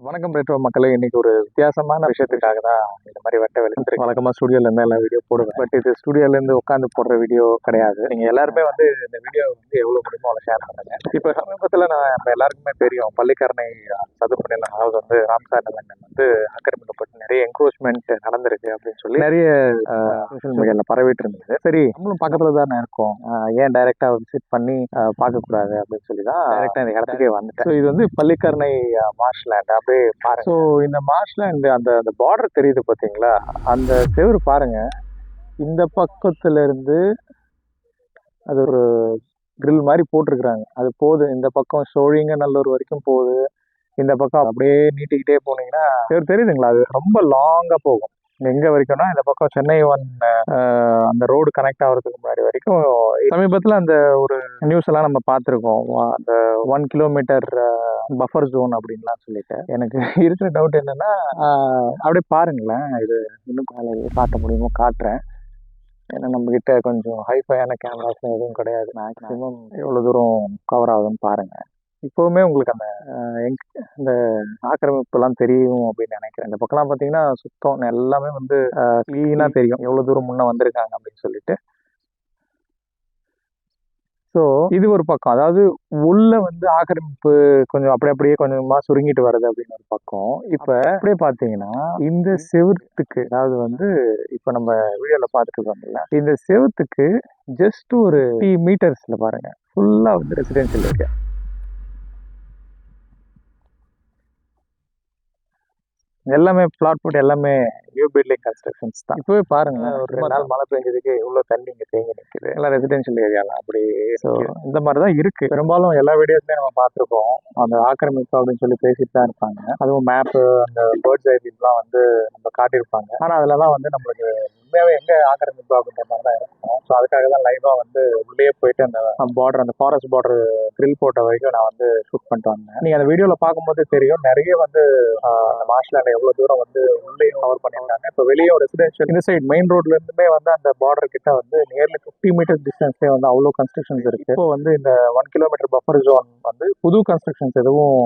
வணக்கம் ரெட்ரோ மக்களே. இன்னைக்கு ஒரு வித்தியாசமான விஷயத்துக்காக தான் இந்த மாதிரி வெட்ட வெளியே வழக்கமா ஸ்டுடியோல இருந்து எல்லாம் வீடியோ போடுவேன். பட் இது ஸ்டுடியோல இருந்து உட்காந்து போடுற வீடியோ கிடையாது. நீங்க எல்லாருமே வந்து இந்த வீடியோ வந்து எவ்வளவு முடியுமோ அவ்வளவு ஷேர் பண்ணுங்க. இப்ப சமீபத்துல நம்ம எல்லாருக்குமே தெரியும், பள்ளிக்கரணை சதுப்பு நிலம், அதாவது வந்து ராம்சார் நிலங்கள் வந்து ஆக்கிரமிக்கப்பட்டு நிறைய என்க்ரோச்மெண்ட் நடந்திருக்கு அப்படின்னு சொல்லி நிறைய சோஷியல் மீடியால பரவிட்டு இருந்தது. சரி, நம்மளும் பக்கத்துல தானே இருக்கோம், ஏன் டைரக்டா விசிட் பண்ணி பார்க்க கூடாது அப்படின்னு சொல்லி தான் டைரக்டா இந்த இடத்துக்கே வந்துட்டேன். ஸோ இது வந்து பள்ளிக்கரணை மார்ஷ்லேண்ட். அப்படியே பாருங்க. ஸோ இந்த மார்ஷ்லேண்ட் அந்த பார்டர் தெரியுது பார்த்தீங்களா, அந்த செவுரு பாருங்க. இந்த பக்கத்துல இருந்து அது ஒரு கிரில் மாதிரி போட்டிருக்கிறாங்க. அது போகுது, இந்த பக்கம் சோழிங்கநல்லூர் வரைக்கும் போகுது. இந்த பக்கம் அப்படியே நீட்டிக்கிட்டே போனீங்கன்னா செவுரு தெரியுதுங்களா, அது ரொம்ப லாங்கா போகும். எங்க வரைக்கும்னா இந்த பக்கம் சென்னை அந்த ரோடு கனெக்ட் ஆகிறதுக்கு முன்னாடி வரைக்கும். சமீபத்தில் அந்த ஒரு நியூஸ் எல்லாம் நம்ம பார்த்துருக்கோம், அந்த 1 கிலோமீட்டர் பஃபர் ஜோன் அப்படின்லாம் சொல்லிட்டு. எனக்கு இருக்கிற டவுட் என்னன்னா, அப்படியே பாருங்களேன், இது இன்னும் காட்ட முடியுமோ காட்டுறேன். ஏன்னா நம்ம கிட்ட கொஞ்சம் ஹைஃபையான கேமராஸ் எதுவும் கிடையாது. மேக்ஸிமம் எவ்வளோ தூரம் கவர் ஆகுதுன்னு பாருங்க. இப்போவுமே உங்களுக்கு அந்த ஆக்கிரமிப்புலாம் தெரியும் அப்படின்னு நினைக்கிறேன். இந்த பக்கம்லாம் பார்த்தீங்கன்னா சுத்தம் எல்லாமே வந்து க்ளீனாக தெரியும் எவ்வளோ தூரம் முன்னே வந்திருக்காங்க அப்படின்னு சொல்லிட்டு. ஸோ இது ஒரு பக்கம், அதாவது உள்ள வந்து ஆக்கிரமிப்பு கொஞ்சம் அப்படியே கொஞ்சமா சுருங்கிட்டு வருது அப்படின்னு ஒரு பக்கம். இப்போ அப்படியே பார்த்தீங்கன்னா இந்த செவுத்துக்கு, அதாவது வந்து இப்போ நம்ம வீடியோல பார்த்துட்டு இருக்கோம்ல, இந்த செவுத்துக்கு ஜஸ்ட் ஒரு 3 மீட்டர்ஸ்ல பாருங்க ஃபுல்லா வந்து ரெசிடென்ஷியல் ஏரியா. எல்லாமே பிளாட் போட்டு எல்லாமே நியூ பில்டிங் கன்ஸ்ட்ரக்ஷன்ஸ் தான். இப்போவே பாருங்க, ஒரு 2 நாள் மழை பெஞ்சதுக்கு இவ்வளோ தண்ணி இங்கே தேங்கி நிற்குது. எல்லாம் ரெசிடென்ஷியல் ஏரியாலாம் அப்படி. ஸோ இந்த மாதிரி தான் இருக்கு. பெரும்பாலும் எல்லா வீடியோஸ்லையும் நம்ம பார்த்துருக்கோம், அந்த ஆக்கிரமிப்பு அப்படின்னு சொல்லி பேசிட்டு தான் இருப்பாங்க. அதுவும் மேப்பு, அந்த பேர்ட்ஸ் ஐ வியூலாம் வந்து நம்ம காட்டியிருப்பாங்க. ஆனால் அதுலலாம் வந்து நம்மளுக்கு உண்மையாகவே எங்கே ஆக்கிரமிப்பு அப்படின்ற மாதிரி தான் இருக்கும். ஸோ அதுக்காக தான் லைவாக வந்து உள்ளே போயிட்டு அந்த பார்டர், அந்த ஃபாரஸ்ட் பார்டர் கிரில் போட்ட வரைக்கும் நான் வந்து ஷூட் பண்ணிட்டு வந்தேன். நீங்கள் அந்த வீடியோவில் பார்க்கும்போது தெரியும், நிறைய வந்து அந்த மார்ஷ்லேண்ட் எவ்வளவு தூரம் வந்து உள்ளேயும் கவர் பண்ணியிருக்காங்க. இப்போ வெளியே ஒரு ரெசிடென்ஷியல் இந்த சைட் மெயின் ரோட்ல இருந்துமே வந்து அந்த பார்டர் கிட்ட வந்து நியர்லி 50 மீட்டர் டிஸ்டன்ஸ்லேயே வந்து அவ்வளோ கன்ஸ்ட்ரக்ஷன்ஸ் இருக்கு. இப்போ வந்து இந்த 1 கிலோமீட்டர் பஃபர் ஜோன் வந்து புது கன்ஸ்ட்ரக்ஷன்ஸ் எதுவும்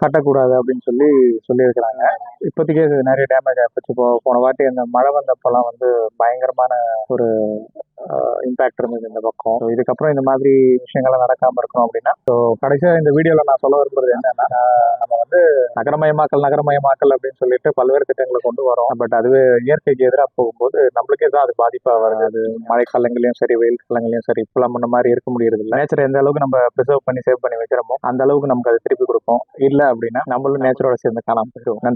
கட்டக்கூடாது அப்படின்னு சொல்லியிருக்கிறாங்க. இப்போதைக்கு நிறைய டேமேஜ் ஆகிடுச்சு. இப்போ போன வாட்டி அந்த மழை வந்தப்பெல்லாம் வந்து பயங்கரமான ஒரு இம்பாக்ட் இருந்தது இந்த பக்கம். இதுக்கப்புறம் இந்த மாதிரி விஷயங்கள்லாம் நடக்காம இருக்கணும் அப்படின்னா, ஸோ கடைசியாக இந்த வீடியோவில் நான் சொல்ல விரும்புறது என்னன்னா, நம்ம வந்து நகரமயமாக்கல் அப்படின்னு சொல்லிட்டு பல்வேறு திட்டங்களை கொண்டு வரோம். பட் அதுவே இயற்கைக்கு எதிராக போகும்போது நம்மளுக்கே தான் அது பாதிப்பாக வருது. அது மழைக்காலங்களையும் சரி, வெயில் காலங்களையும் சரி, இப்பெல்லாம் முன்ன மாதிரி இருக்க முடியறது இல்லை. நேச்சர் எந்த அளவுக்கு நம்ம ப்ரிசர்வ் பண்ணி சேவ் பண்ணி வைக்கிறோமோ அந்த அளவுக்கு நமக்கு அது திருப்பி கொடுக்கும். இல்லை அப்படின்னா நம்மளும் நேச்சரோட சேர்ந்து காணாமல் போயிடுவோம். நன்றி.